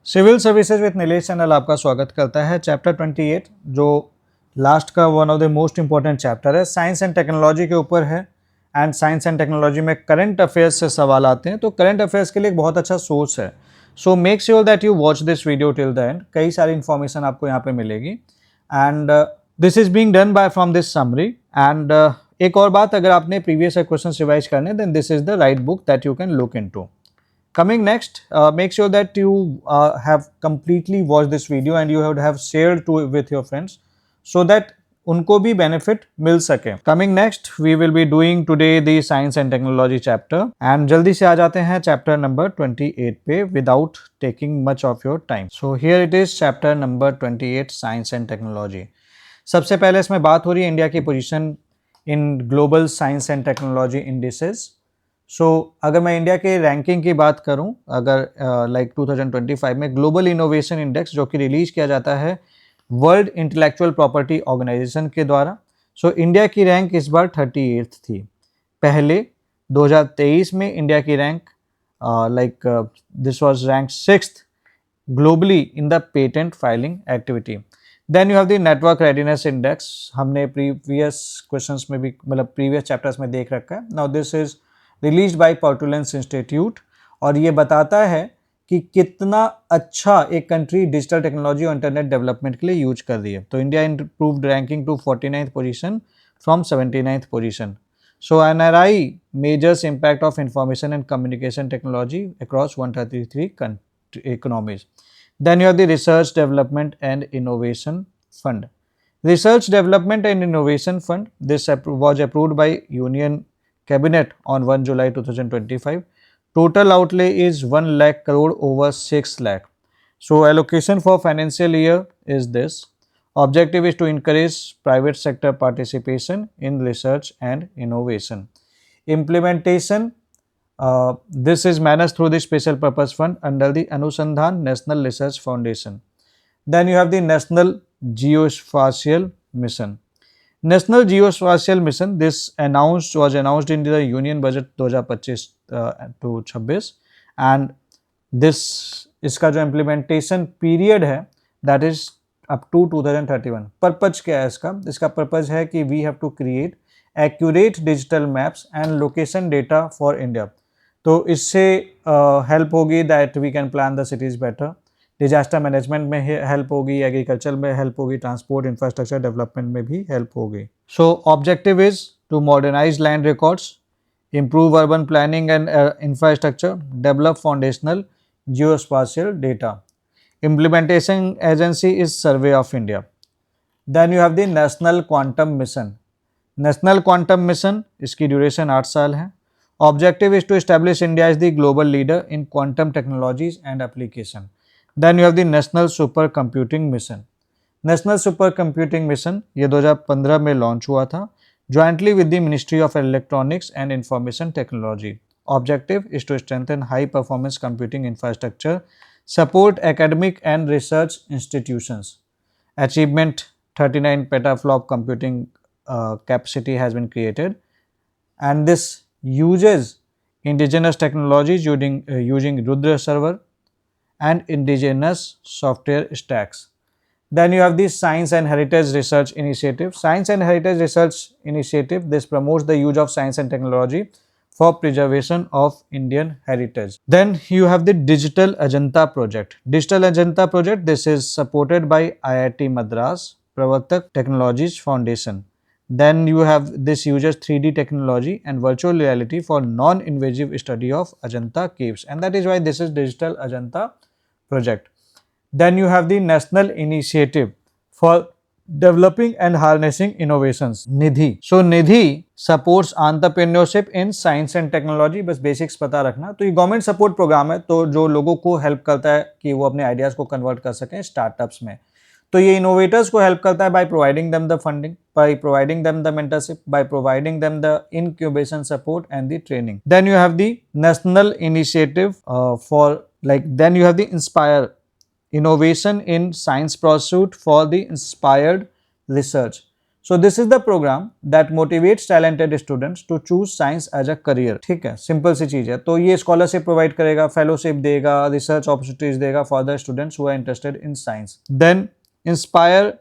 Civil services with Nilesh channel आपका स्वागत करता है। चैप्टर 28 जो लास्ट का one of the most important chapter है, साइंस एंड टेक्नोलॉजी के ऊपर है। एंड साइंस एंड टेक्नोलॉजी में करंट अफेयर्स से सवाल आते हैं, तो करंट अफेयर्स के लिए एक बहुत अच्छा सोर्स है। So make sure that you watch this video till the end. कई सारी इन्फॉर्मेशन आपको यहाँ पे मिलेगी and this is being done by from this summary. And एक और बात, अगर आपने प्रीवियस क्वेश्चन रिवाइज करने then this is the right book that you can look into. Coming next, make sure that you have completely watched this video and you have shared to with your friends so that उनको भी benefit मिल सके। Coming next, we will be doing today the science and technology chapter and जल्दी से आ जाते हैं chapter number 28 पे without taking much of your time. So here it is chapter number 28 science and technology. सबसे पहले इसमें बात हो रही है इंडिया की position in global science and technology indices. So अगर मैं इंडिया के रैंकिंग की बात करूं, अगर लाइक 2025 में ग्लोबल इनोवेशन इंडेक्स जो कि रिलीज किया जाता है वर्ल्ड इंटेलेक्चुअल प्रॉपर्टी ऑर्गेनाइजेशन के द्वारा, सो इंडिया की रैंक इस बार 38 थी। पहले 2023 में इंडिया की rank this was rank 6th globally in the patent filing activity. Then you have the network readiness index, हमने प्रीवियस क्वेश्चंस में भी मतलब प्रीवियस चैप्टर्स में देख रखा है। Now this is release by Portulans institute और ये बताता है कि कितना अच्छा एक कंट्री डिजिटल टेक्नोलॉजी और इंटरनेट डेवलपमेंट के लिए यूज कर रही है। तो India improved ranking to 49th position from 79th position. So NRI measures impact of information and communication technology across 133 economies. Then you have the Research Development and Innovation Fund. Research Development and Innovation Fund, this was approved by Union Cabinet on 1 July 2025. Total outlay is 1 lakh crore over 6 lakh. So allocation for financial year is this. Objective is to encourage private sector participation in research and innovation. Implementation, this is managed through the Special Purpose Fund under the Anusandhan National Research Foundation. Then you have the National Geospatial Mission. National Geospatial Mission, this was announced in the Union Budget 2025 to 26 and this इसका जो implementation period है that is up to 2031. Purpose क्या है इसका? इसका purpose है कि we have to create accurate digital maps and location data for India. तो इससे हेल्प होगी that we can plan the cities better, disaster management में हेल्प होगी, एग्रीकल्चर में हेल्प होगी, ट्रांसपोर्ट इंफ्रास्ट्रक्चर डेवलपमेंट में भी हेल्प होगी। So objective is to modernise land records, improve urban planning and infrastructure, develop foundational geospatial data. Implementation agency is Survey of India. Then you have the National Quantum Mission. National Quantum Mission, इसकी duration 8 साल है। Objective is to establish India as the global leader in quantum technologies and application. Then you have the National Supercomputing Mission. National Supercomputing Mission ये 2015 में launch हुआ था jointly with the Ministry of Electronics and Information Technology. Objective is to strengthen high performance computing infrastructure, support academic and research institutions. Achievement 39 petaflop computing capacity has been created and this uses indigenous technologies using Rudra server and indigenous software stacks. Then you have the Science and Heritage Research Initiative. Science and Heritage Research Initiative, this promotes the use of science and technology for preservation of Indian heritage. Then you have the Digital Ajanta project. Digital Ajanta project, this is supported by IIT Madras, Pravartak Technologies Foundation. Then you have this uses 3D technology and virtual reality for non-invasive study of Ajanta caves, and that is why this is Digital Ajanta project. Then you have the National Initiative for Developing and Harnessing Innovations, NIDHI. So NIDHI supports entrepreneurship in science and technology. बस basics पता रखना। तो ये government support programme है, तो जो लोगों को हेल्प करता है कि वो अपने आइडियाज़ को कन्वर्ट कर सकें स्टार्टअप्स में। तो ये इनोवेटर्स को हेल्प करता है by providing them the funding, by providing them the mentorship, by providing them the incubation support and the training. Then you have the national initiative for then you have the Inspire, innovation in science pursuit for the inspired research. So this is the programme that motivates talented students to choose science as a career. ठीक है, simple सी चीज है। तो ये scholarship provide करेगा, fellowship देगा, research opportunities देगा for the students who are interested in science. Then inspire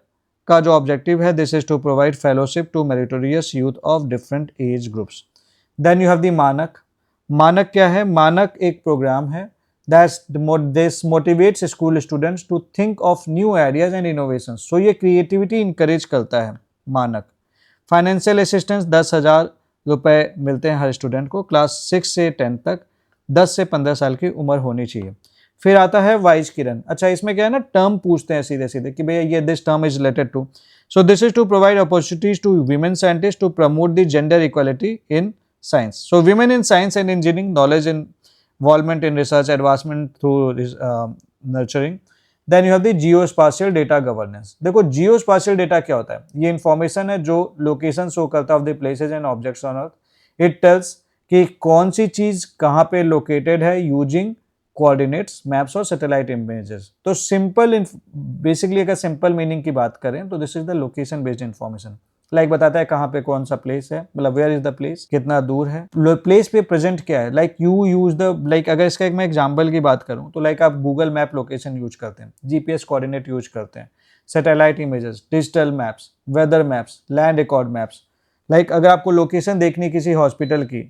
का जो ऑब्जेक्टिव है, this is to provide fellowship to meritorious youth of different age groups. Then you have the MANAK. MANAK क्या है? मानक एक प्रोग्राम है this motivates school students to think of new ideas and innovations. So ये creativity encourage करता है मानक। Financial assistance 10,000 रुपये मिलते हैं हर स्टूडेंट को, क्लास 6 से 10 तक, 10 से 15 साल की उम्र होनी चाहिए। फिर आता है वाइज किरण। अच्छा, इसमें क्या है ना, टर्म पूछते हैं सीधे सीधे कि भैया ये this term is related to. So this is to provide opportunities to women scientist to promote the gender equality in science. So women in science and engineering, knowledge in involvement in research, advancement through nurturing. Then you have the geospatial data governance. देखो geospatial data क्या होता है? ये information है जो location show करता है of the places and objects on earth. It tells कि कौन सी चीज कहाँ पे लोकेटेड है यूजिंग कोऑर्डिनेट्स, मैप्स और सैटेलाइट इमेजेस। तो सिंपल, बेसिकली अगर सिंपल मीनिंग की बात करें तो this is the location based information. Like बताता है कहाँ पे कौन सा प्लेस है, मतलब वेयर इज द प्लेस, कितना दूर है, प्लेस पे प्रेजेंट क्या है। Like you use the, like अगर इसका एक मैं एग्जांपल की बात करूं तो लाइक आप गूगल मैप लोकेशन यूज करते हैं, जीपीएस कोऑर्डिनेट यूज करते हैं, satellite images, digital maps, weather maps, land record maps. Like अगर आपको लोकेशन देखनी किसी हॉस्पिटल की,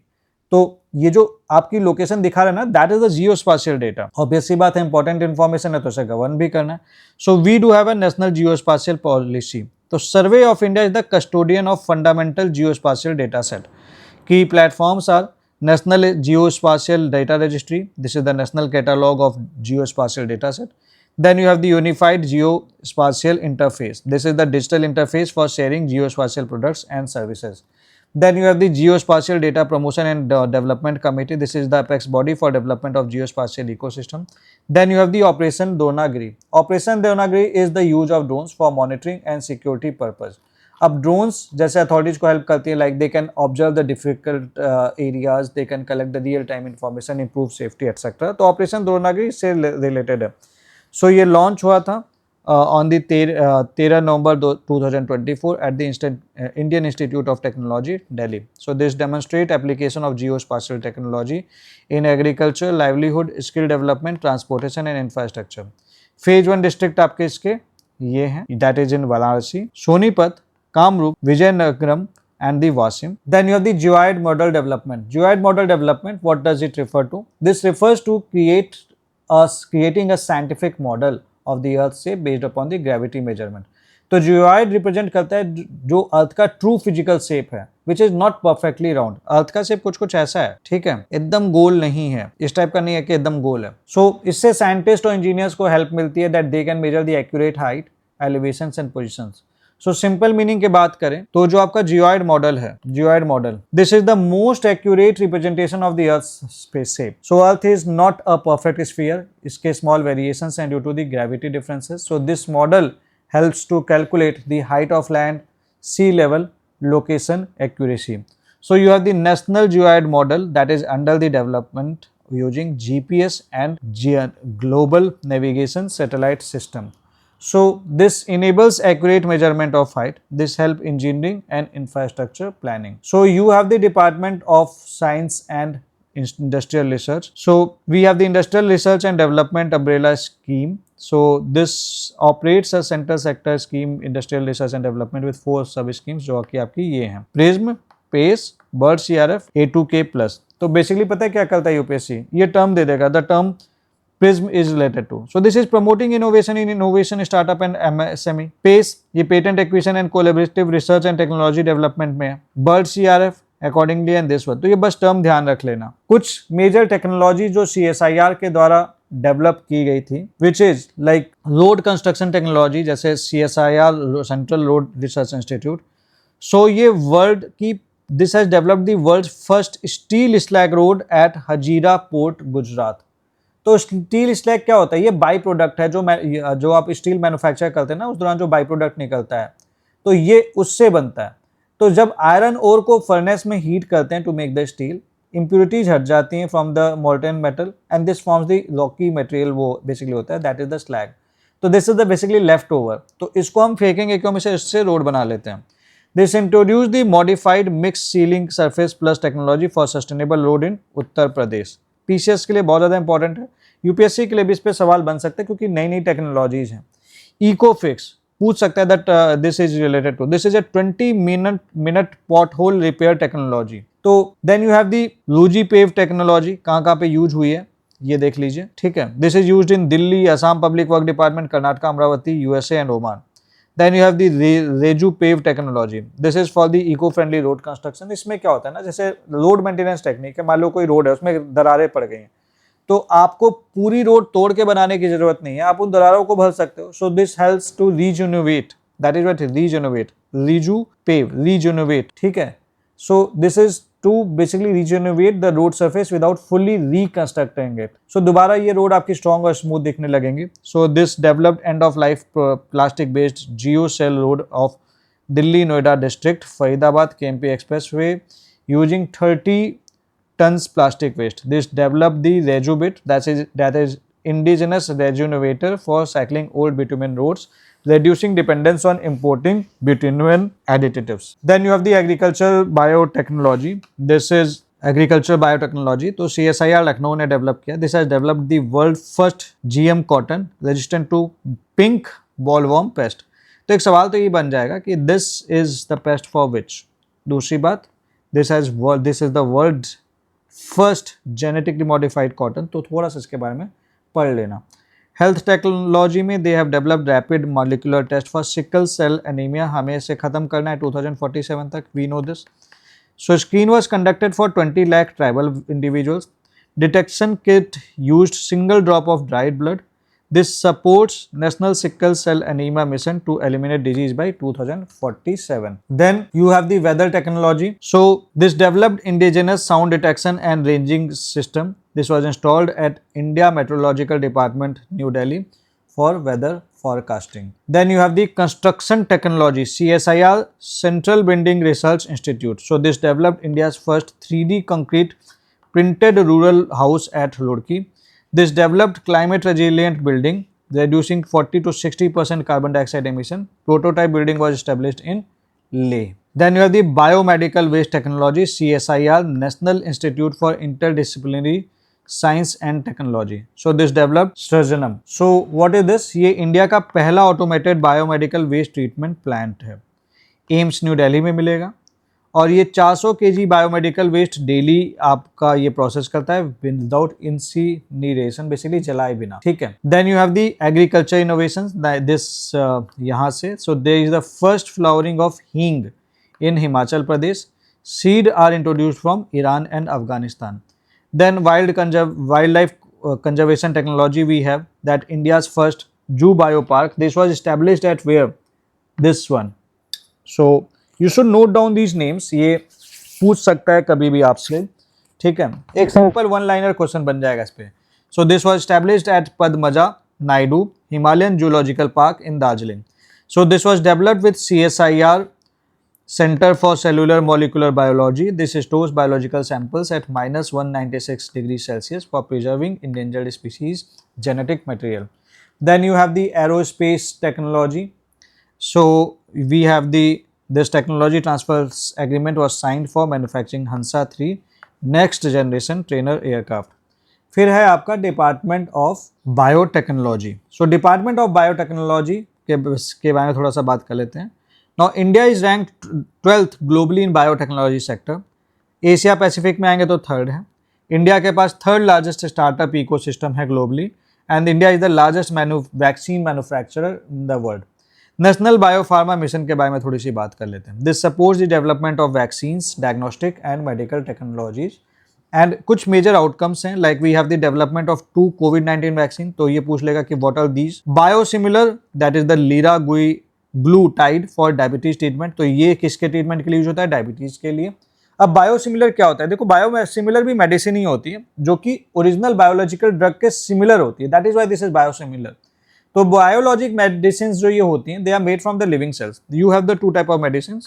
तो ये जो आपकी लोकेशन दिखा रहा है ना, that is the geospatial data. Obvious सी बात है, इंपॉर्टेंट इन्फॉर्मेशन है तो उसे गवर्न भी करना है। So we do have a national geospatial policy. तो survey of India is the custodian of fundamental geospatial data set. Key platforms are national geospatial data registry, this is the national catalogue of geospatial data set. Then you have the unified geospatial interface. This is the digital interface for sharing geospatial products and services. Then you have the Geospatial Data Promotion and Development Committee. This is the apex body for development of geospatial ecosystem. Then you have the Operation Dronagiri. Operation Dronagiri is the use of drones for monitoring and security purpose. अब drones जैसे authorities को help करती है, like they can observe the difficult areas, they can collect the real time information, improve safety etcetera. तो operation Dronagiri इससे related है। सो ये launch हुआ था on the 13 November 2024 at the Indian Institute of Technology, Delhi. So this demonstrate application of geospatial technology in agriculture, livelihood, skill development, transportation and infrastructure. Phase 1 district आपके इसके ये हैं, that is in Varanasi, Sonipat, Kamrup, Vizianagaram and the Wasim. Then you have the geoid model development. Geoid model development, what does it refer to? This refers to creating a scientific model of the earth shape based upon the gravity measurement. तो geoid represent करता है जो earth का true physical shape है, which is not perfectly round. Earth का shape कुछ कुछ ऐसा है, ठीक है, एकदम गोल नहीं है, इस टाइप का नहीं है कि एकदम गोल है। सो इससे साइंटिस्ट और इंजीनियर्स को हेल्प मिलती है that they can measure the accurate height, elevations and positions. So simple meaning की बात करें तो जो आपका जियोइड मॉडल है, geoid model, this is the most accurate representation of the earth space shape. So earth is not a perfect sphere, इसके small variations हैं due to the gravity differences. So this model helps to calculate the height of land, sea level, location accuracy. So you have the national geoid model that is under the development using GPS and global navigation satellite system. So this enables accurate measurement of height. This help engineering and infrastructure planning. So you have the Department of Science and Industrial Research. So we have the Industrial Research and Development Umbrella Scheme. So this operates a center sector scheme, Industrial Research and Development with 4 sub schemes जो कि आपकी ये हैं, prism, pace, bird CRF, A2K+। तो basically पता है क्या करता है यूपीएससी, ये टर्म दे देगा, the term prism is related to. So this is promoting innovation in innovation startup and MSME। Pace ये patent acquisition and collaborative research and technology development में है। Bird CRF accordingly and this one. तो ये बस term ध्यान रख लेना। कुछ मेजर टेक्नोलॉजी जो CSIR के द्वारा डेवलप की गई थी, which is like road construction technology, जैसे CSIR central road research institute. So ये वर्ल्ड की, this has developed the world first steel slag road at Hazira port, Gujarat. तो स्टील स्लैग क्या होता है? ये बाई प्रोडक्ट है जो आप स्टील मैन्युफैक्चर करते हैं ना, उस दौरान जो बाई प्रोडक्ट निकलता है, तो ये उससे बनता है। तो जब आयरन ओर को फर्नेस में हीट करते हैं to make the steel, impurities हट जाती हैं from the molten metal and this forms the rocky material, वो बेसिकली होता है, दैट इज द स्लैग। तो this is the basically left over. तो इसको हम फेंकेंगे क्यों? इससे रोड बना लेते हैं। This introduce the modified mix ceiling surface plus technology for sustainable road in Uttar Pradesh. PCS के लिए बहुत ज़्यादा इंपॉर्टेंट है, यूपीएससी के लिए भी इस पर सवाल बन सकते हैं क्योंकि नई नई टेक्नोलॉजीज हैं। इकोफिक्स पूछ सकता है that this is related to, this is a 20 minute pothole repair technology. तो then you have the loosey pave technology, कहाँ पे यूज हुई है ये देख लीजिए, ठीक है। This is used in Delhi, Assam public work department, Karnataka, Amaravati, USA and Oman. Then you have the rejupave technology, this is for the eco friendly road construction. इसमें क्या होता है ना, जैसे रोड मेंटेनेंस टेक्निक है, मान लो कोई रोड है उसमें दरारें पड़ गई हैं, तो आपको पूरी रोड तोड़ के बनाने की जरूरत नहीं है, आप उन दरारों को भर सकते हो। So this helps to rejuvenate, that is what rejuvenate, rejupave, rejuvenate, ठीक है। So this is to basically regenerate the road surface without fully reconstructing it. So दोबारा ये रोड आपकी strong और smooth दिखने लगेंगी। So this developed end of life plastic based geocell road of Delhi Noida district Faridabad KMP expressway using 30 tons plastic waste. This developed the Rejubit, that is indigenous regenerator for cycling old bitumen roads, reducing dependence on importing bitumen additives. Then you have the agricultural biotechnology. This is agricultural biotechnology. तो CSIR Lucknow ने develop किया. This has developed the world first GM cotton resistant to pink bollworm pest. तो एक सवाल तो ये बन जाएगा कि this is the pest for which. दूसरी बात, this is the world's first genetically modified cotton. तो थोड़ा सा इसके बारे में पढ़ लेना. हेल्थ टेक्नोलॉजी में they have developed rapid molecular test for sickle cell anaemia, हमें इसे खत्म करना है 2047 तक, we know this. So screen was conducted for 20 lakh tribal individuals, detection kit used single drop of dried blood, this supports national sickle cell anaemia mission to eliminate disease by 2047. Then you have the weather technology. So this developed indigenous sound detection and ranging system. This was installed at India Meteorological Department, New Delhi, for weather forecasting. Then you have the construction technology, CSIR, Central Building Research Institute. So this developed India's first 3D concrete printed rural house at Roorkee. This developed climate resilient building, reducing 40 to 60% carbon dioxide emission. Prototype building was established in Leh. Then you have the biomedical waste technology, CSIR, National Institute for Interdisciplinary Science and Technology. So this developed Sturgeonum. So what is this? ये India का पहला automated biomedical waste treatment plant है, AIIMS new Delhi में मिलेगा, और ये 400 kg biomedical waste daily आपका ये प्रोसेस करता है विदाउट इंसिनरेशन, बेसिकली जलाए बिना, ठीक है। Then you have the agriculture innovations, this यहाँ से, so there is the first flowering of hing in Himachal Pradesh. Seed are introduced from Iran and Afghanistan. Then wildlife conservation technology we have, that India's first zoo biopark. This was established at where? This one. So you should note down these names. ये पूछ सकता है कभी भी आपसे, ठीक है। एक सिंपल वन लाइनर क्वेश्चन बन जाएगा इस पे. So this was established at Padmaja Naidu Himalayan Zoological Park in Darjeeling. So this was developed with CSIR, Center for Cellular Molecular Biology. This stores biological samples at -196 degrees Celsius for preserving endangered species genetic material. Then you have the aerospace technology. So we have this technology transfers agreement was signed for manufacturing Hansa 3 next generation trainer aircraft. फिर है आपका department of biotechnology. So department of biotechnology के बारे में थोड़ा सा बात कर लेते हैं. Now India is ranked 12th globally in biotechnology sector. Asia Pacific में आएंगे तो थर्ड है. इंडिया के पास थर्ड लार्जेस्ट स्टार्टअप इकोसिस्टम है globally, and India is the largest vaccine manufacturer in the world. National biopharma mission के बारे में थोड़ी सी बात कर लेते हैं. This supports the development of vaccines, diagnostic and medical technologies, and कुछ मेजर आउटकम्स हैं, like we have the development of 2 COVID-19 vaccine. तो ये पूछ लेगा कि what are these. Biosimilar, that is the liraglutide for diabetes treatment. तो ये किसके ट्रीटमेंट के लिए यूज होता है? डायबिटीज के लिए. अब बायोसिमिलर क्या होता है? देखो, बायोसिमिलर भी मेडिसिन ही होती है जो कि ओरिजिनल बायोलॉजिकल ड्रग के सिमिलर होती है. That is why this is biosimilar. तो बायोलॉजिक मेडिसिन जो ये होती हैं, they are made from the living cells. You have the 2 type of medicine,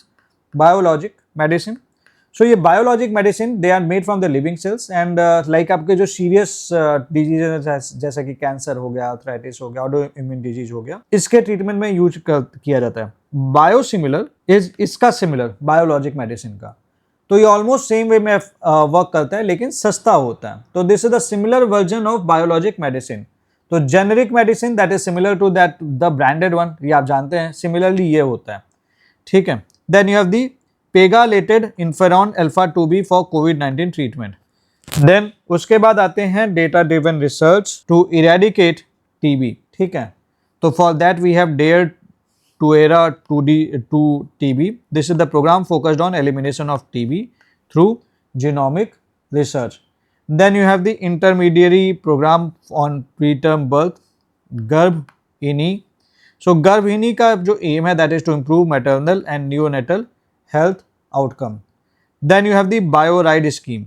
biologic medicine. So ये biologic medicine they are made from the living cells and like आपके जो serious disease जैसे कि cancer हो गया, आर्थराइटिस हो गया, auto immune disease हो गया, इसके ट्रीटमेंट में यूज किया जाता है। बायोसिमिलर इज इसका सिमिलर बायोलॉजिक मेडिसिन का, तो ये ऑलमोस्ट सेम वे में वर्क करता है लेकिन सस्ता होता है। तो this is the similar version of biologic medicine. तो generic medicine that is similar to that the branded one, ये आप जानते हैं, सिमिलरली ये होता है, ठीक है। Then you have the pegylated interferon alpha 2b for कोविड-19 ट्रीटमेंट। देन उसके बाद आते हैं data driven research to eradicate TB, ठीक है। तो for that we have dare TUERA 2 TB. This is the program focused on elimination of TB through genomic research. Then you have the intermediary program on preterm birth, Garbhini. So Garbhini का जो aim है that is to improve maternal and neonatal health outcome. Then you have the BioRide scheme.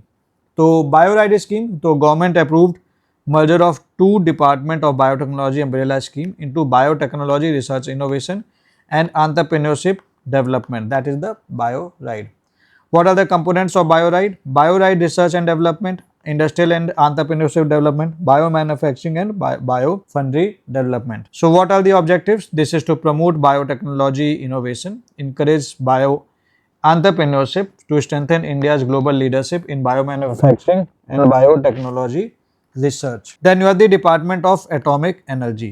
तो BioRide scheme तो government approved merger of two Department of Biotechnology umbrella scheme into biotechnology research innovation and entrepreneurship development, that is the BioRide. What are the components of BioRide? BioRide research and development, industrial and entrepreneurship development, biomanufacturing and biofundry development. So what are the objectives? This is to promote biotechnology innovation, encourage bio entrepreneurship to strengthen India's global leadership in biomanufacturing and biotechnology research. Then you have the Department of Atomic Energy.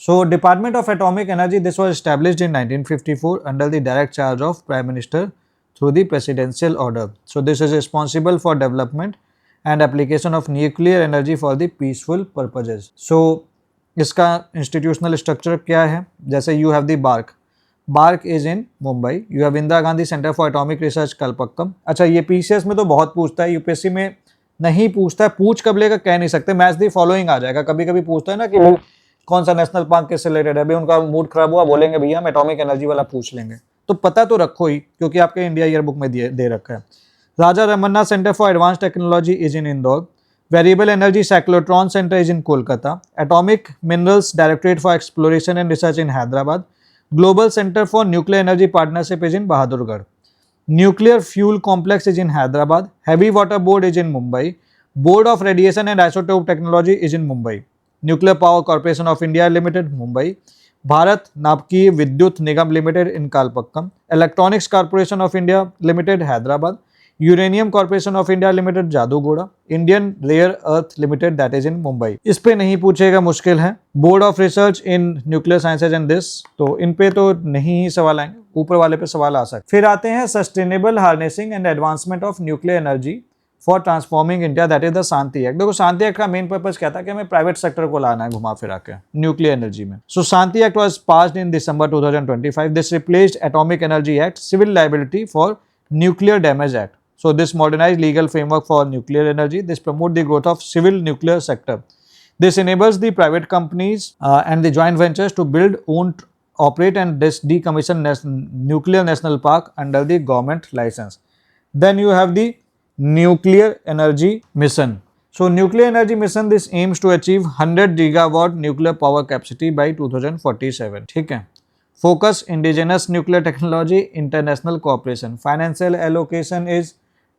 So Department of Atomic Energy, this was established in 1954 under the direct charge of Prime Minister through the presidential order. So this is responsible for development and application of nuclear energy for the peaceful purposes. So इसका institutional structure क्या है? जैसे you have the BARC. BARC is in Mumbai. You have Indira Gandhi Center for Atomic Research Kalpakkam. अच्छा, ये PCS में तो बहुत पूछता है, UPSC में नहीं पूछता है, पूछ कब लेगा कह नहीं सकते, मैच दी फॉलोइंग आ जाएगा। कभी कभी पूछता है ना कि कौन सा नेशनल पार्क किससे रिलेटेड है, अभी उनका मूड खराब हुआ, बोलेंगे भैया हम एटॉमिक एनर्जी वाला पूछ लेंगे, तो पता तो रखो ही क्योंकि आपके इंडिया ईयर बुक में दे रखा है। Raja Ramanna centre for advance technology is in Indore, variable energy cyclotron centre is in Kolkata, atomic minerals directorate for exploration and research in Hyderabad, global centre for nuclear energy partnership is in Bahadurgarh, nuclear fuel complex is in Hyderabad, heavy water board is in Mumbai, board of radiation and isotope technology is in Mumbai, nuclear power corporation of India limited Mumbai, Bharat Nabhikiya Vidyut Nigam limited in Kalpakkam, electronics corporation of India limited Hyderabad, uranium corporation of India limited Jaduguda, Indian rare earth limited that is in Mumbai. इस पे नहीं पूछेगा, मुश्किल है। Board of research in nuclear sciences and this, तो इन पे तो नहीं ही सवाल आएंगे, ऊपर वाले पे सवाल आ सकते। फिर आते हैं sustainable harnessing and advancement of nuclear energy for transforming India, that is the Shanti act. देखो शांति एक्ट का मेन पर्पस क्या था कि हमें प्राइवेट सेक्टर को लाना है घुमा फिरा के न्यूक्लियर एनर्जी में। So Shanti act was passed in December 2025। This replaced atomic energy act, civil liability for nuclear damage act. So this modernized legal framework for nuclear energy. This promote the growth of civil nuclear sector. This enables the private companies and the joint ventures to build, own, operate and decommission nuclear national park under the government license. Then you have the nuclear energy mission. So nuclear energy mission, this aims to achieve 100 gigawatt nuclear power capacity by 2047. ठीक है। Focus indigenous nuclear technology, international cooperation. Financial allocation is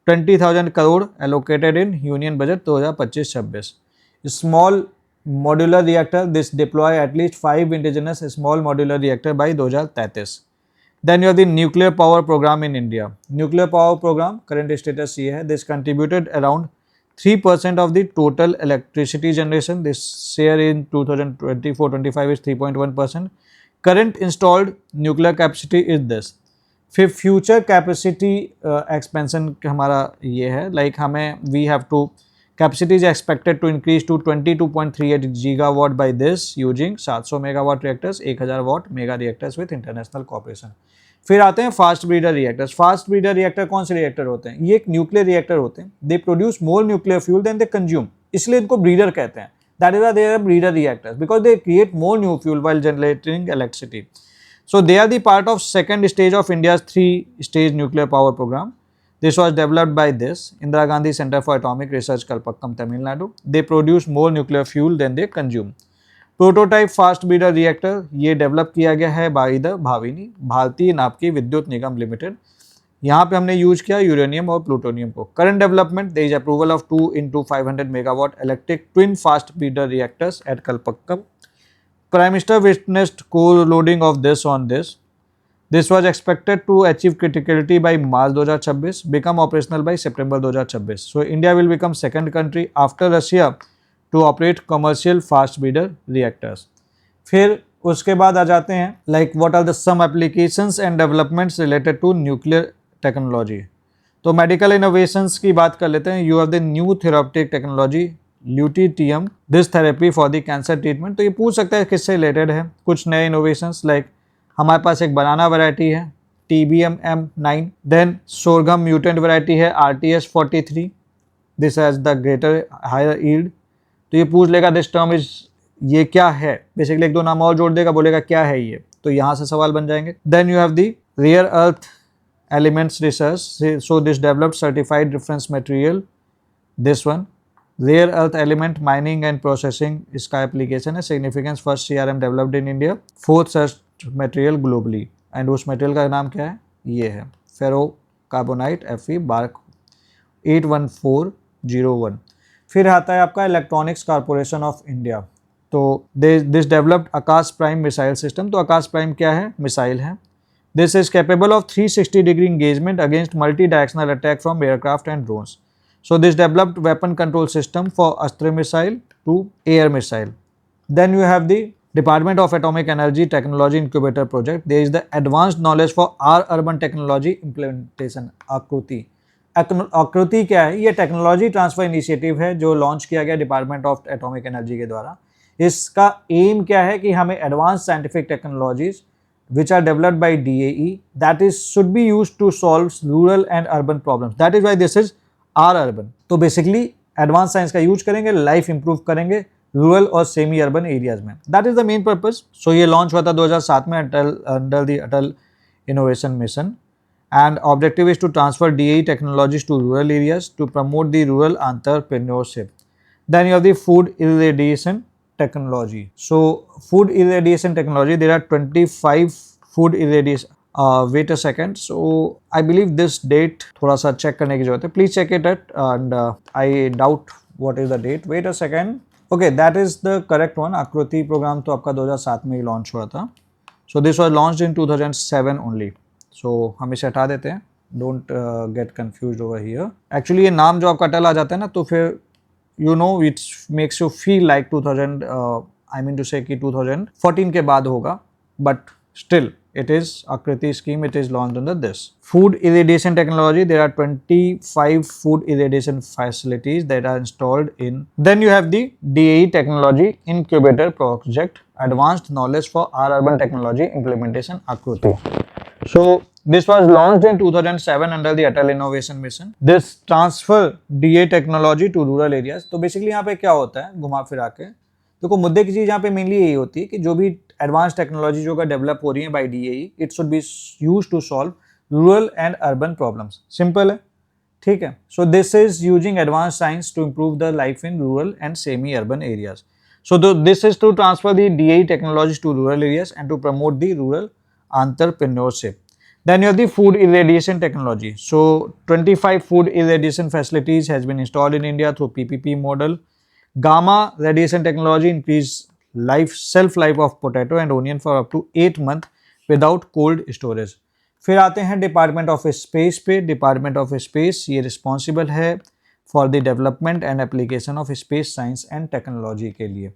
20,000 crore allocated in Union Budget 2025-26. Small modular reactor, this deploy at least 5 indigenous small modular reactor by 2033. Then you have the nuclear power program in India. Nuclear power program current status ये है. This contributed around 3% of the total electricity generation. This share in 2024-25 is 3.1%. Current installed nuclear capacity is this. फिर future capacity expansion हमारा ये है, like हमें we have to capacity is expected to increase to 22.38 gigawatt by this using 700 megawatt reactors, 1000 watt mega reactors with international corporation. फिर आते हैं fast breeder reactors. Fast breeder reactor कौन से reactor होते हैं? ये एक न्यूक्लियर रिएक्टर होते हैं। They produce more nuclear fuel than they consume, इसलिए इनको ब्रीडर कहते हैं। That is why they are breeder reactors, because they create more new fuel while generating electricity. So they are the part of second stage of India's 3-stage nuclear power program. This was developed by this Indira Gandhi Center for Atomic Research, Kalpakkam, Tamil Nadu. They produce more nuclear fuel than they consume. Prototype fast breeder reactor ये develop किया गया है by the Bhavini भारतीय नापकीय विद्युत निगम limited. यहाँ पे हमने use किया uranium और प्लूटोनियम को. Current development, there is approval of 2 into 500 megawatt electric twin fast breeder reactors at Kalpakkam. Prime Minister witnessed co-loading of this on this. This was expected to achieve criticality by March 2026, become operational by September 2026. So India will become second country after Russia to operate commercial fast breeder reactors. फिर उसके बाद आ जाते हैं like what are the some applications and developments related to nuclear technology. तो medical innovations की बात कर लेते हैं. You have the new therapeutic technology lutetium this therapy for the cancer treatment. तो ये पूछ सकता है किससे रिलेटेड है. कुछ नए इनोवेशंस लाइक हमारे पास एक बनाना वैरायटी है TBM M9, then sorghum mutant variety है RTS 43, this has the greater higher yield. तो ये पूछ लेगा दिस टर्म इज, ये क्या है. बेसिकली एक दो नाम और जोड़ देगा, बोलेगा क्या है ये, तो यहाँ से सवाल बन जाएंगे. Then you have the rare earth elements research, so this developed certified reference material, this one rare earth element mining and processing इसका application है. significance first CRM developed in India, fourth such material globally, and उस material का नाम क्या है, ये है फेरो carbonite Fe bark 81401. फिर आता है आपका इलेक्ट्रॉनिक्स कॉर्पोरेशन ऑफ इंडिया. तो this developed Akash prime missile system. तो आकाश प्राइम क्या है, मिसाइल है. This is capable of 360-degree engagement against multi-directional attack from aircraft and drones. So this developed weapon control system for Astra missile to air missile. Then you have the Department of Atomic Energy Technology Incubator Project. There is the Advanced Knowledge for our Urban Technology Implementation. आकृति. आकृति क्या है, ये technology transfer initiative है जो launch किया गया department of atomic energy के द्वारा. इसका एम क्या है कि हमें advance scientific technologies which are developed by DAE that is should be used to solve rural and urban problems. That is why this is our urban. तो basically advance science का use करेंगे, life improve करेंगे rural और semi urban areas में. That is the main purpose. So ये launch हुआ था 2007 में under the Atal innovation mission, and objective is to transfer DAE technologies to rural areas to promote the rural entrepreneurship. Then you have the food irradiation technology. So food irradiation technology, there are 25 food irradiation. Wait a second. So I believe this date थोड़ा सा check करने की जरूरत है. Please check it out and I doubt what is the date. Wait a second. Okay, that is the correct one. आकृति programme तो आपका 2007 में ही लॉन्च हुआ था. So this was launched in 2007 only. So हम इसे हटा देते हैं. Don't get confused over here. Actually ये नाम जो आपका अटल आ जाता है ना, तो फिर you know it makes you feel like 2000 I mean to say कि 2014 के बाद होगा, but still it is Akriti scheme, it is launched under this. Food irradiation technology, there are 25 food irradiation facilities that are installed in. Then you have the DAE technology incubator project, advanced knowledge for our urban technology implementation Akriti. So this was launched in 2007 under the Atal Innovation Mission. This transfer DAE technology to rural areas. तो basically यहाँ पे क्या होता है, घुमा फिरा के देखो मुद्दे की चीज़ यहाँ पे मेनली यही होती है कि जो भी एडवांस टेक्नोलॉजी जो का डेवलप हो रही है by DAE, it should be use to solve rural and urban problems. Simple है, ठीक है. So this is using advance science to improve the life in rural and semi urban areas. So this is to transfer the DAE technologies to rural areas and to promote the rural entrepreneurship. Then you have the food irradiation technology. So 25 food irradiation facilities has been installed in India through PPP model. Gamma radiation technology increase shelf life of potato and onion for up to 8 months without cold storage. फिर आते हैं department of space पे. Department of space ये responsible है for the development and application of space science and technology के लिए.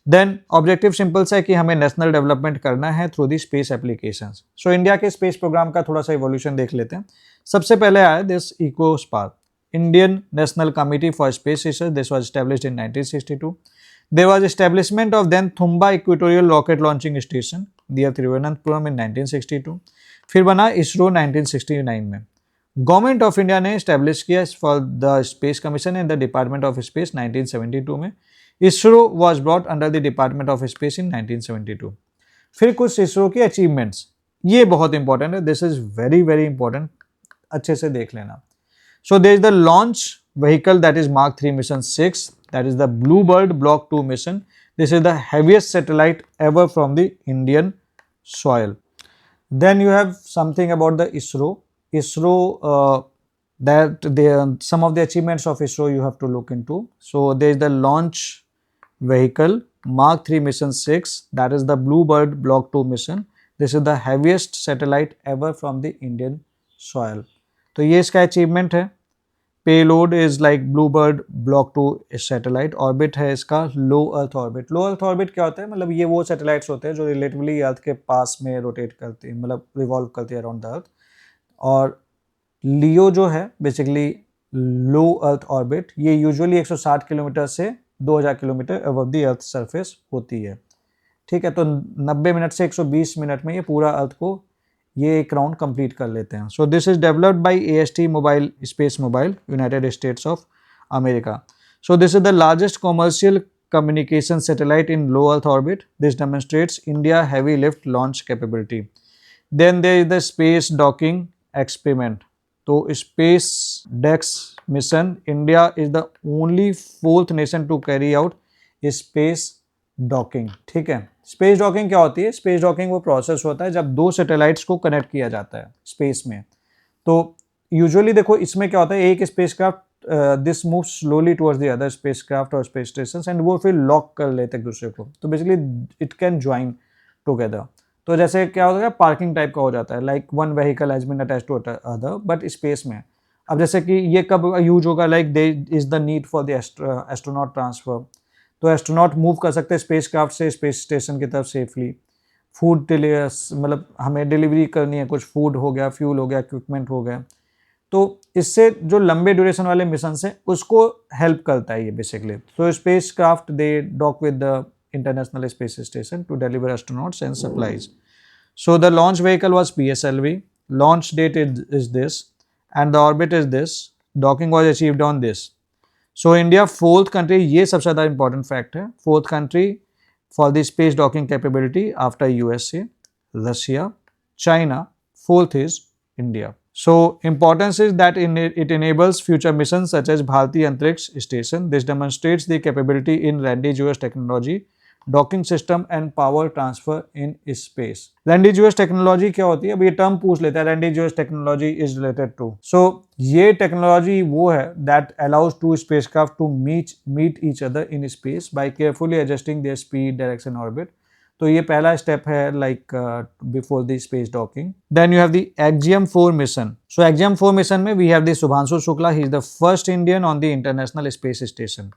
Then objective simple सा है कि हमें नेशनल डेवलपमेंट करना है through the space applications. So India के स्पेस प्रोग्राम का थोड़ा सा इवोल्यूशन देख लेते हैं. सबसे पहले आया this INCOSPAR, Indian national committee for space research. This was established in 1962. There was establishment of then Thumba equatorial rocket launching station near Thiruvananthapuram in 1962. फिर बना इसरो 1969 में. गवर्नमेंट ऑफ इंडिया ने एस्टैब्लिश किया for the space commission in the department of space 1972 में. ISRO was brought under the Department of Space in 1972. फिर कुछ ISRO की achievements, ये बहुत इंपॉर्टेंट है. This is very very important, अच्छे से देख लेना. So there is the launch vehicle that is Mark 3 Mission 6, that is the Bluebird Block 2 mission. This is the heaviest satellite ever from the Indian soil. Then you have something about the ISRO. ISRO, that some of the achievements of ISRO you have to look into. So there is the launch vehicle Mark 3 mission 6, that is the Bluebird Block 2 mission. This is the heaviest satellite ever from the Indian soil. तो ये इसका achievement है. Payload is like Bluebird block 2 satellite. Orbit है इसका लो earth orbit. लो earth orbit क्या होता है, मतलब ये वो सैटेलाइट्स होते हैं जो रिलेटिवली अर्थ के पास में रोटेट करती है, मतलब रिवॉल्व करती है अराउंड द अर्थ. और लियो जो है बेसिकली लो अर्थ ऑर्बिट, ये यूजुअली 160 किलोमीटर से 2000 kilometre above the earth surface होती है. ठीक है, तो 90 मिनट से 120 मिनट में ये पूरा अर्थ को ये एक राउंड कंप्लीट कर लेते हैं. So this is developed by AST mobile space mobile United states of America. So this is the largest commercial communication satellite in low earth orbit. This demonstrates India heavy lift launch capability. Then there is the space docking experiment. तो space DEX mission, India is the only fourth nation to carry out space docking. ठीक है, space docking क्या होती है? Space docking वो process होता है जब दो सैटेलाइट्स को कनेक्ट किया जाता है स्पेस में. तो यूजुअली देखो इसमें क्या होता है, एक spacecraft this move slowly towards the other spacecraft और स्पेस स्टेशन एंड वो फिर लॉक कर लेते हैं एक दूसरे को. तो basically it can join together. तो जैसे क्या होता है, पार्किंग टाइप का हो जाता है, like one vehicle has been attached to other but space में. अब जैसे कि ये कब यूज होगा, like they is the need for the astronaut transfer. तो एस्ट्रोनॉट मूव कर सकते हैं स्पेस क्राफ्ट से स्पेस स्टेशन की तरफ सेफली. फूड मतलब हमें डिलीवरी करनी है, कुछ फूड हो गया, फ्यूल हो गया, इक्विपमेंट हो गया. तो इससे जो लंबे ड्यूरेशन वाले मिशन है उसको हेल्प करता है ये बेसिकली. तो spacecraft they dock with the international space station to deliver astronauts and supplies. So the launch vehicle was PSLV. Launch date is this, and the orbit is this. Docking was achieved on this. So India fourth country, ये सबसे ज़्यादा important fact है. Fourth country for the space docking capability after USA, Russia, China. Fourth is India. So importance is that it enables future missions such as Bharati Antariksh Station. This demonstrates the capability in Landi-GEOS technology, docking system and power transfer in space. Rendezvous technology क्या होती है, अब ये term पूछ लेता है. Rendezvous technology is related to, so ये technology वो है that allows to spacecraft to meet each other in space by carefully adjusting their speed, direction, orbit. तो ये पहला स्टेप है like before the space docking. Then you have the Axiom 4 mission. So Axiom 4 mission में we have the Shubhanshu Shukla. He is the first Indian on the international space station.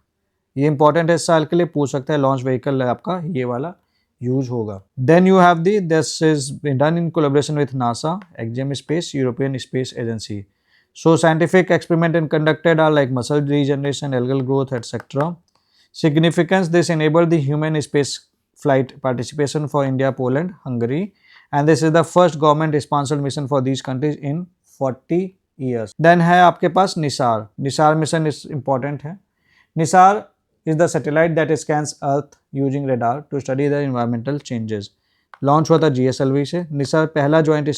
ये important है इस साल के लिए, पूछ सकता है. लॉन्च व्हीकल आपका ये वाला यूज होगा. Then you have this is done in collaboration with NASA, Axiom space, European space agency. So scientific experiment and conducted are like muscle regeneration, algal growth etcetera. Significance, this enable the human space flight participation for India, Poland, Hungary, and this is the first government sponsored mission for these countries in 40 years. Then है आपके पास NISAR. NISAR mission is important है. NISAR is the satellite that scans Earth using radar to study the environmental changes. Launch हुआ था GSLV से. निसार पहला joint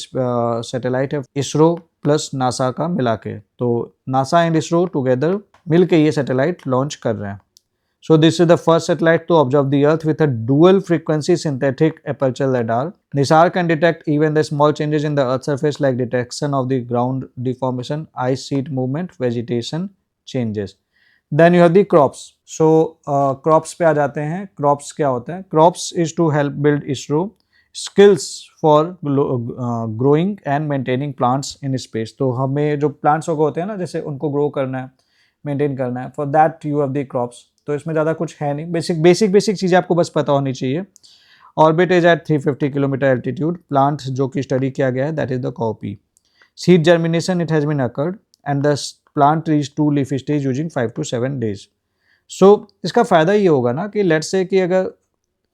satellite है ISRO plus NASA का मिला के. तो नासा एंड इसरो टुगेदर मिल के ये सैटेलाइट लॉन्च कर रहे हैं. So this is the first satellite to observe the earth with a dual frequency synthetic aperture radar. NISAR can detect even the small changes in the earth surface like detection of the ground deformation, ice sheet movement, vegetation changes. Then you have the crops. So crops पे आ जाते हैं. Crops क्या होता है? Crops is to help build ISRO skills for growing and maintaining plants in space. तो हमें जो प्लांट्स होते हैं ना, जैसे उनको ग्रो करना है, मेंटेन करना है, for that you have the crops. तो इसमें ज़्यादा कुछ है नहीं, बेसिक चीज़ें आपको बस पता होनी चाहिए. Orbit is at 350 kilometre altitude. Plant जो कि स्टडी किया गया है that is the copy. Seed germination it has been occurred and the plant reach 2 leaf stage using 5 to 7 days. सो इसका फ़ायदा ये होगा ना कि लेट्स से कि अगर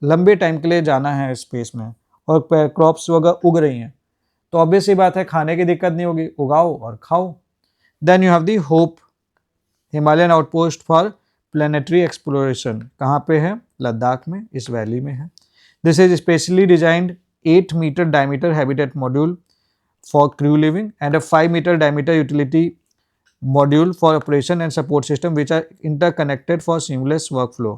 लंबे टाइम के लिए जाना है स्पेस में और क्रॉप्स वगैरह उग रही हैं तो ऑब्वियस ही बात है खाने की दिक्कत नहीं होगी, उगाओ और खाओ. Then you have the hope Himalayan outpost for planetary exploration. कहाँ पे है? लद्दाख में, इस वैली में है. This is specially designed 8 meter diameter habitat module for crew living and a 5 meter diameter utility module for operation and support system which are interconnected for seamless workflow.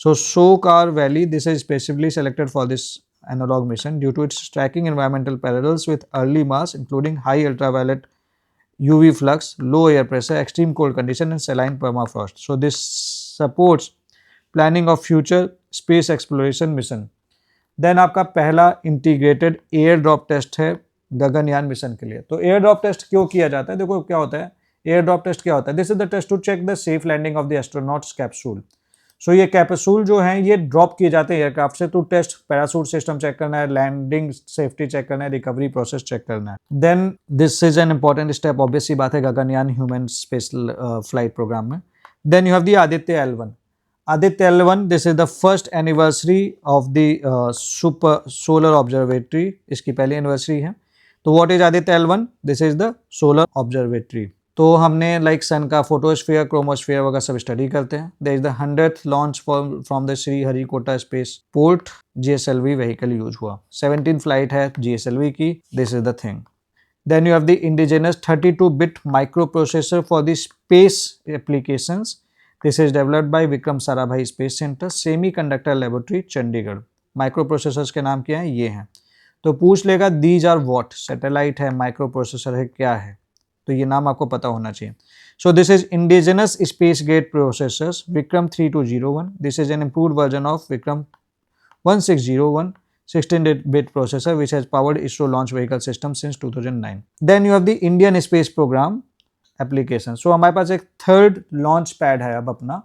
So Shokar Valley, this is specifically selected for this analog mission due to its striking environmental parallels with early Mars including high ultraviolet UV flux, low air pressure, extreme cold condition and saline permafrost. So this supports planning of future space exploration mission. देन आपका पहला integrated air drop test है Gaganyaan mission के लिए. तो air drop test क्यों किया जाता है? देखो क्या होता है एयर ड्रॉप टेस्ट. क्या होता है? This is the test to check the safe landing of the astronauts capsule. So ये कैप्सूल जो है ये ड्रॉप किए जाते हैं एयरक्राफ्ट से. To test parachute system check करना है, लैंडिंग सेफ्टी चेक करना है, रिकवरी प्रोसेस चेक करना है. Then this is an important step, obvious सी बात है Gaganyaan human space flight programme में. Then you have the Aditya L1. Aditya L1, this is the first anniversary of the super solar observatory. इसकी पहली anniversary है. तो what is Aditya L1? This is the solar observatory. तो हमने like सन का photosphere, chromosphere वगैरह सब स्टडी करते हैं. There is the 100th launch from the Sriharikota space port. GSLV vehicle use हुआ. 17 फ्लाइट है GSLV की. This is the thing. Then you have the indigenous 32-bit microprocessor for the space applications. This is developed by Vikram Sarabhai Space Center, Semiconductor Laboratory, Chandigarh. Micro processors के नाम क्या है? ये हैं. तो पूछ लेगा दीज आर व्हाट. सैटेलाइट है, माइक्रो प्रोसेसर है, क्या है? तो ये नाम आपको पता होना चाहिए. So this is indigenous space gate processors Vikram 3201. This is an improved version of Vikram 1601 16-bit processor which has powered ISRO launch vehicle system since 2009. Then you have the Indian Space Program application. So हमारे पास एक third launch pad है अब अपना,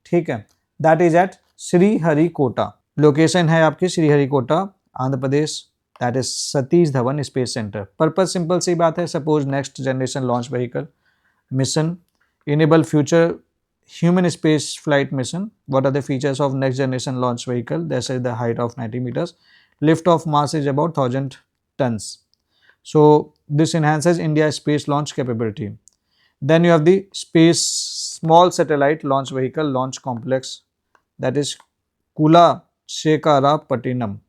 ठीक है. That is at Sriharikota. Location है आपकी Sriharikota, Andhra Pradesh. That is Satish Dhawan space centre. Purpose simple सी बात है. Suppose next generation launch vehicle mission, enable future human space flight mission. What are the features of next generation launch vehicle? This is the height of 90 meters. Lift off mass is about 1000 tons. So this enhances India's space launch capability. Then you have the space small satellite launch vehicle launch complex, that is Kulasekhara-Pattinam.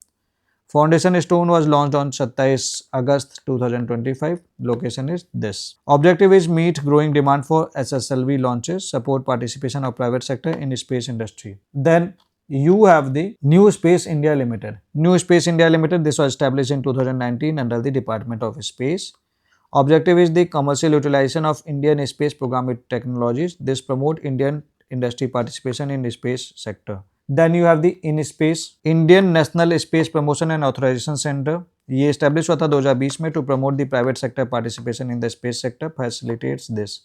Foundation stone was launched on 27 August 2025. Location is this. Objective is meet growing demand for SSLV launches, support participation of private sector in space industry. Then you have the New Space India Limited. New Space India Limited, this was established in 2019 under the Department of Space. Objective is the commercial utilization of Indian space program with technologies. This promote Indian industry participation in the space sector. Then you have the InSpace, Indian National Space Promotion and Authorization Center. ये established हुआ था 2020 में to promote the private sector participation in the space sector, facilitates this.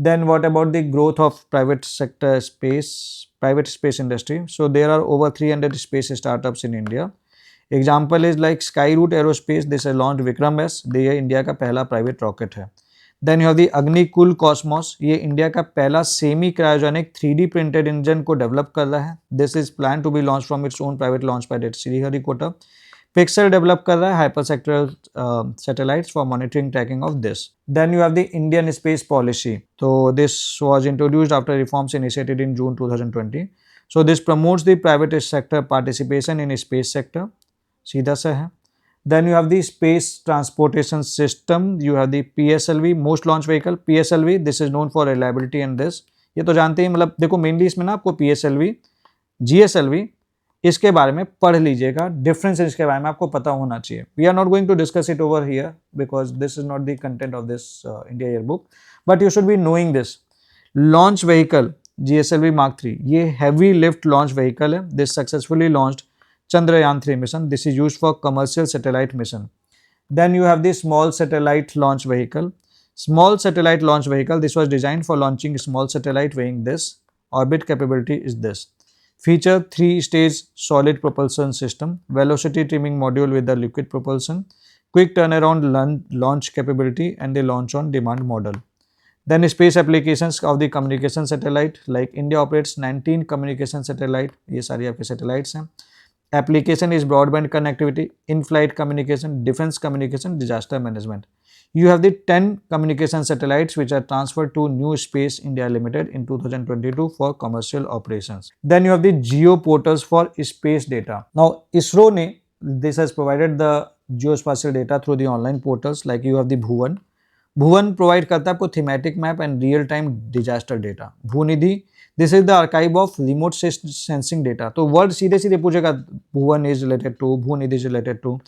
Then what about the growth of private space industry? So there are over 300 space startups in India. Example is like Skyroot Aerospace. This is launched Vikram S. ये India का पहला private rocket है. Then you have the Agnikul Cosmos. ये India का पहला semi cryogenic 3D printed engine को develop कर रहा है. This is plan to be launch from its own private launch pad at Sriharikota. Pixxel develop कर रहा है hyperspectral satellites for monitoring tracking of this. Then you have the Indian space policy. तो this was introduced after reforms initiated in June 2020. So this promotes the private sector participation in space sector. सीधा सा है. Then you have the space transportation system. You have the PSLV, most launch vehicle. PSLV, this is known for reliability and this. ये तो जानते ही, मतलब देखो mainly इसमें ना आपको PSLV, GSLV इसके बारे में पढ़ लीजिएगा. डिफरेंस इसके बारे में आपको पता होना चाहिए. We are not going to discuss it over here because this is not the content of this India yearbook. But you should be knowing this. Launch vehicle GSLV Mark 3. ये heavy lift launch vehicle है. This successfully launched Chandrayaan 3 mission. This is used for commercial satellite mission. Then you have the small satellite launch vehicle. Small satellite launch vehicle. This was designed for launching small satellite weighing this. Orbit capability is this. Feature 3-stage solid propulsion system. Velocity trimming module with the liquid propulsion. Quick turnaround launch capability and the launch on demand model. Then space applications of the communication satellite. Like India operates 19 communication satellite. ये सारी आपके satellites हैं. Application is broadband connectivity, in-flight communication, defense communication, disaster management. You have the 10 communication satellites which are transferred to New Space India Limited in 2022 for commercial operations. Then you have the geo portals for space data. Now ISRO ने this has provided the geospatial data through the online portals. Like you have the Bhuvan. Bhuvan provide करता है आपको thematic map and real time disaster data. Bhoonidhi, this is the archive of remote sensing data. तो word सीधे सीधे पूछेगा Bhuvan is related to, Bhoonidhi is related to.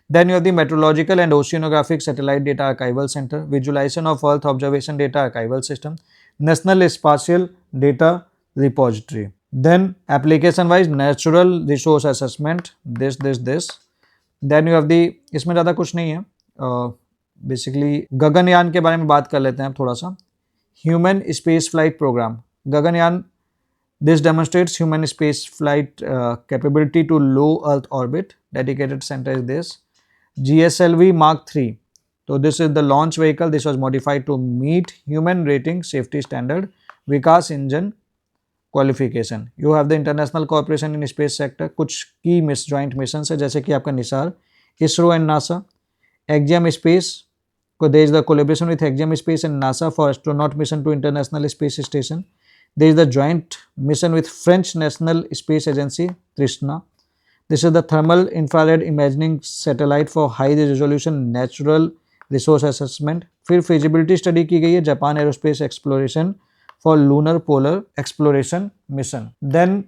Then you have the Meteorological and Oceanographic Satellite Data Archival Center, Visualization of Earth Observation Data Archival System, National Spatial Data Repository. Then application wise Natural Resource Assessment, this. Then you have the, इसमें ज़्यादा कुछ नहीं है, basically Gaganyaan के बारे में बात कर लेते हैं थोड़ा सा. Human space flight programme, Gaganyaan. This demonstrates human space flight capability to low Earth orbit. Dedicated center is this. GSLV Mark III. So this is the launch vehicle. This was modified to meet human rating safety standard. Vikas engine qualification. You have the international cooperation in space sector. कुछ key joint missions है जैसे कि आपका Nisar, ISRO and NASA. Axiom Space. There is the collaboration with Axiom Space and NASA for astronaut mission to International Space Station. There is the joint mission with French National Space Agency, Trishna. This is the Thermal Infrared Imaging Satellite for High Resolution Natural Resource Assessment. फिर feasibility study की गई है Japan Aerospace Exploration for Lunar Polar Exploration Mission. Then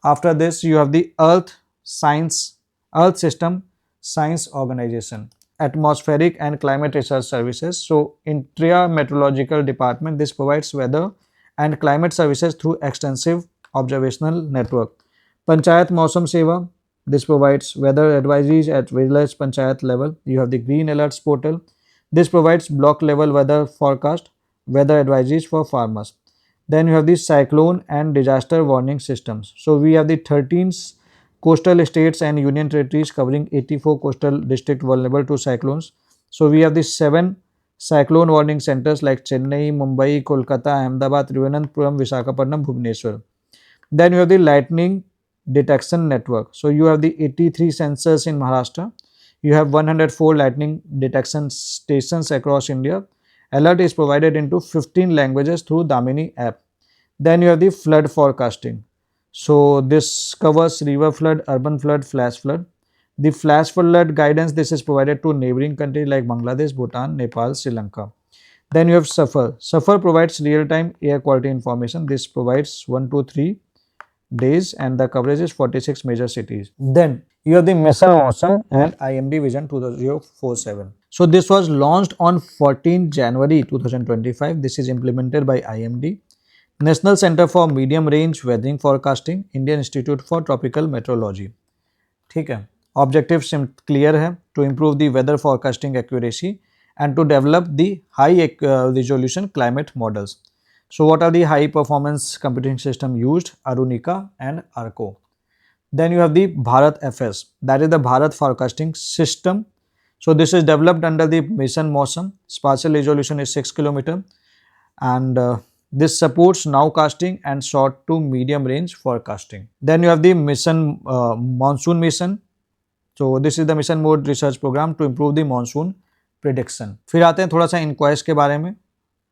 after this you have the Earth System Science Organization, Atmospheric and Climate Research Services. So Interior Meteorological Department, this provides weather and climate services through extensive observational network. Panchayat Mausam Seva, this provides weather advisories at village panchayat level. You have the Green Alerts portal. This provides block level weather forecast, weather advisories for farmers. Then you have the cyclone and disaster warning systems. So we have the 13 coastal states and union territories covering 84 coastal districts vulnerable to cyclones. So we have the 7 cyclone warning centers like Chennai, Mumbai, Kolkata, Ahmedabad, Thiruvananthapuram, Visakhapatnam, Bhubaneswar. Then you have the lightning detection network. So you have the 83 sensors in Maharashtra. You have 104 lightning detection stations across India. Alert is provided into 15 languages through Damini app. Then you have the flood forecasting. So this covers river flood, urban flood, flash flood. The flash flood guidance, this is provided to neighboring countries like Bangladesh, Bhutan, Nepal, Sri Lanka. Then you have SAFAR. SAFAR provides real-time air quality information. This provides 1 to 3 days and the coverage is 46 major cities. Then you have the Mission Awesome and IMD Vision 2047. So this was launched on 14 January 2025. This is implemented by IMD. National Center for Medium Range Weathering Forecasting, Indian Institute for Tropical Meteorology. ठीक है. Objective clear है, to improve the weather forecasting accuracy and to develop the high resolution climate models. So what are the high performance computing system used? Arunika and Arco. Then you have the Bharat FS, that is the Bharat Forecasting System. So this is developed under the Mission Mausam. Spatial resolution is 6 km and this supports nowcasting and short to medium range forecasting. Then you have the Mission Monsoon Mission. So this is the mission mode research program to improve the monsoon prediction. फिर आते हैं थोड़ा सा enquires के बारे में.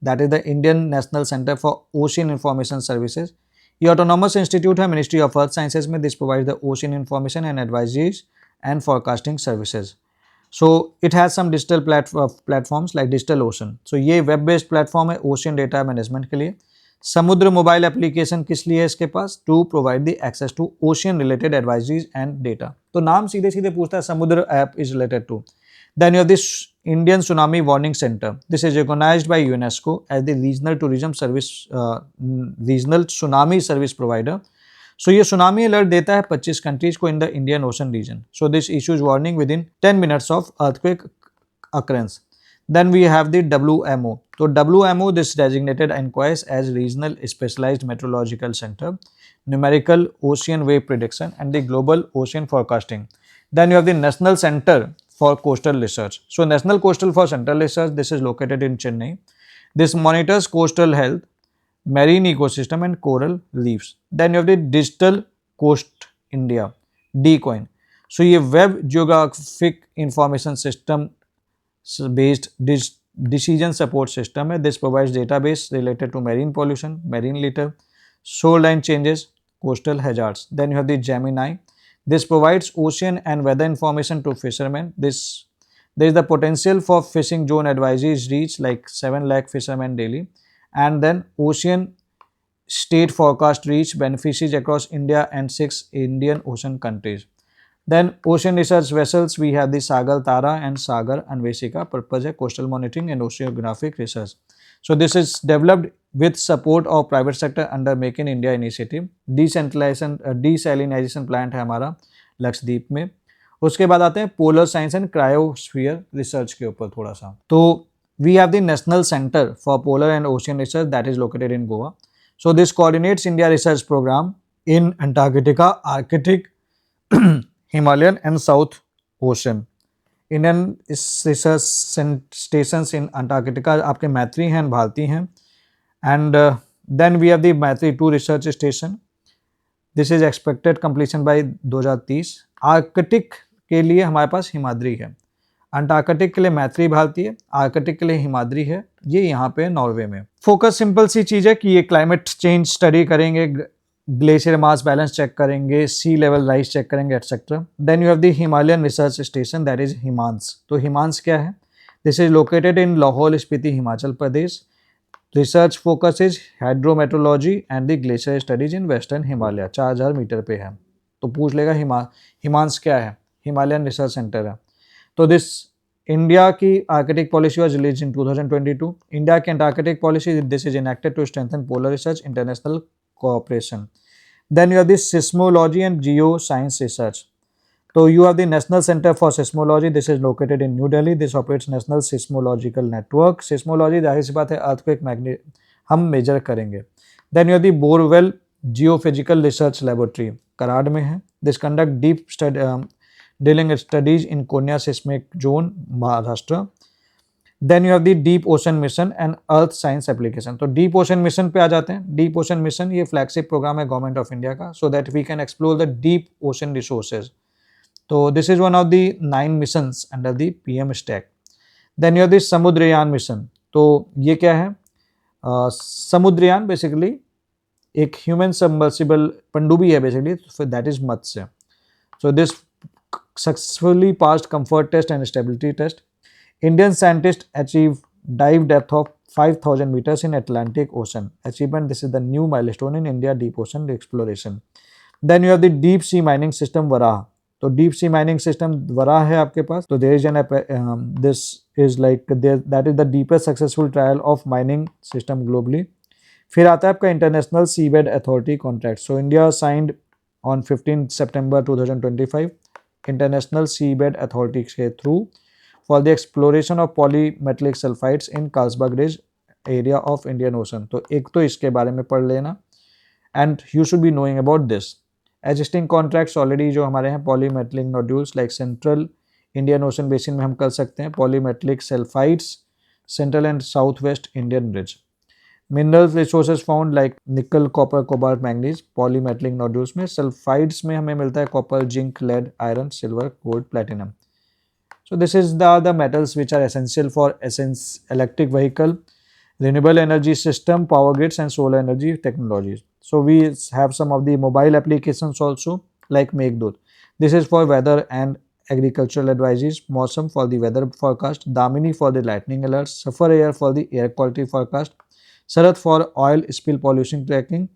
That is the Indian National Center for Ocean Information Services. ये autonomous institute है Ministry of Earth Sciences में. This provides the ocean information and advisories and forecasting services. So it has some digital platforms like Digital Ocean. So ये web based platform है ocean data management के लिए. समुद्र mobile application किस लिए है इसके पास? To provide the access to ocean related advisories and data. तो नाम सीधे सीधे पूछता है Samudra app is related to. Then you have this Indian tsunami warning centre. This is recognised by UNESCO as the regional tourism service, regional tsunami service provider. So ये tsunami alert देता है 25 countries को in the Indian ocean region. So this issues warning within 10 minutes of earthquake occurrence. Then we have the WMO. So WMO, this designated inquires as Regional Specialized Meteorological Center, Numerical Ocean Wave Prediction and the Global Ocean Forecasting. Then you have the National Center for Coastal Research. So National Coastal for Central Research, this is located in Chennai. This monitors coastal health, marine ecosystem and coral reefs. Then you have the Digital Coast India, DCOIN. So ये Web Geographic Information System based decision support system है. This provides database related to marine pollution, marine litter, shoreline changes, coastal hazards. Then you have the Gemini. This provides ocean and weather information to fishermen. There is the potential for fishing zone advisories reach like 7 lakh fishermen daily. And then ocean state forecast reach beneficiaries across India and 6 Indian ocean countries. Then ocean research vessels, we have the Sagar Tara and Sagar Anveshika. Purpose है coastal monitoring and oceanographic research. So this is developed with support of private sector under Make in India initiative. Desalination plant है हमारा लक्षद्वीप में. उसके बाद आते हैं polar science and cryosphere research के ऊपर थोड़ा सा. तो we have the national centre for polar and ocean research that is located in Goa. So this coordinates India research programme in Antarctica, Arctic, Himalayan and south ocean. Indian research station in Antarctica आपके मैत्री हैं, भारती हैं. And then we have the Maitri 2 research station. This is expected completion by 2030. Arctic के लिए हमारे पास हिमाद्री है, Antarctic के लिए मैत्री भारती है, आर्कटिक के लिए हिमाद्री है. ये यहाँ पे नॉर्वे में. फोकस सिंपल सी चीज़ है कि ये क्लाइमेट चेंज स्टडी करेंगे, ग्लेशियर मास बैलेंस चेक करेंगे, सी लेवल राइज चेक करेंगे etcetera. Then you have the Himalayan research station that is Himansh. तो हिमांस क्या है? This is located in Lahaul Spiti, Himachal Pradesh. Research focus is hydrometeorology and the glacier studies in western Himalaya. 4000 metre पे है. तो पूछ लेगा हिमांस क्या है? हिमालयन रिसर्च सेंटर है. तो दिस इंडिया की Arctic policy was release in 2022. India की Antarctic policy, this is enacted to strengthen polar research international cooperation. Then you have this seismology and geo science research. तो you have the national centre for seismology. This is located in New Delhi. This operates national seismological network. Seismology जाहिर सी बात है earthquake magnitude हम measure करेंगे. Then you have the borewell geophysical research laboratory, Karad में है. This conduct deep drilling studies in Koyna seismic zone, Maharashtra. Then you have the deep ocean mission and earth science application. तो deep ocean mission पे आ जाते हैं. Deep ocean mission ये flagship programme है government of India का, so that we can explore the deep ocean resources. तो this is one of the 9 missions under the PM STIAC. Then you have this Samudrayaan mission. तो ये क्या है? Samudrayaan basically एक human submersible पनडुब्बी है basically, that is Matsya. So this successfully passed comfort test and stability test. Indian scientists achieved dive depth of 5,000 meters in Atlantic Ocean. Achievement, this is the new milestone in India deep ocean exploration. Then you have the deep sea mining system Varaha. तो deep sea mining system Varaha है आपके पास. तो there is this is like that is the deepest successful trial of mining system globally. फिर आता है आपका international seabed authority contract. So India signed on 15 सितंबर 2025 international seabed authority के through for the exploration of polymetallic sulphides in Carlsberg ridge area of Indian ocean. तो एक तो इसके बारे में पढ़ लेना and you should be knowing about this. Existing contracts already जो हमारे हैं polymetallic nodules like central Indian ocean basin में हम कर सकते हैं polymetallic sulphides, central and south west Indian ridge. Mineral resources found like nickel, copper, cobalt, manganese polymetallic nodules में. Sulphides में हमें मिलता है copper, zinc, lead, iron, silver, gold, platinum. So this is the metals which are essential for electric vehicle, renewable energy system, power grids and solar energy technologies. So we have some of the mobile applications also like Meghdut. This is for weather and agricultural advices. Mosam for the weather forecast, Damini for the lightning alerts, Safar Air for the air quality forecast, Sarat for oil spill pollution tracking,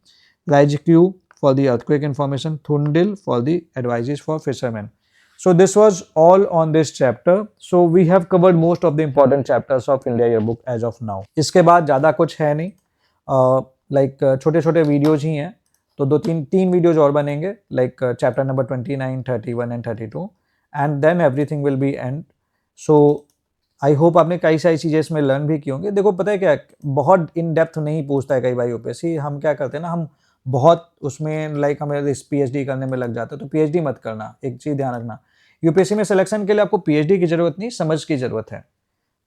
Raijq for the earthquake information, Thundil for the advices for fishermen. So this was all on this chapter. So we have covered most of the important chapters of India Yearbook as of now. इसके बाद ज़्यादा कुछ है नहीं, like छोटे छोटे videos ही हैं. तो तीन वीडियोज और बनेंगे like chapter number 29, 31 and 32 and then everything will be end. So I hope आपने कई सारी चीज़ें इसमें लर्न भी की होंगी. देखो पता है क्या, बहुत इन डेप्थ नहीं पूछता है कई बार यूपीएससी. हम क्या करते हैं ना, हम बहुत उसमें लाइक हमें पीएचडी करने में लग जाता है. तो पीएचडी मत करना, एक चीज़ ध्यान रखना, यूपीएससी में सिलेक्शन के लिए आपको पीएचडी की जरूरत नहीं, समझ की जरूरत है.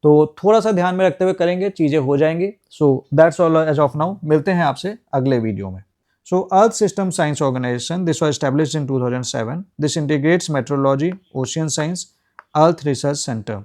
तो थोड़ा सा ध्यान में रखते हुए करेंगे, चीज़ें हो जाएंगी. So that's all as of now. मिलते हैं आपसे अगले वीडियो में. So earth system science organisation, this was established in 2007. This integrates meteorology, ocean science, earth research centre.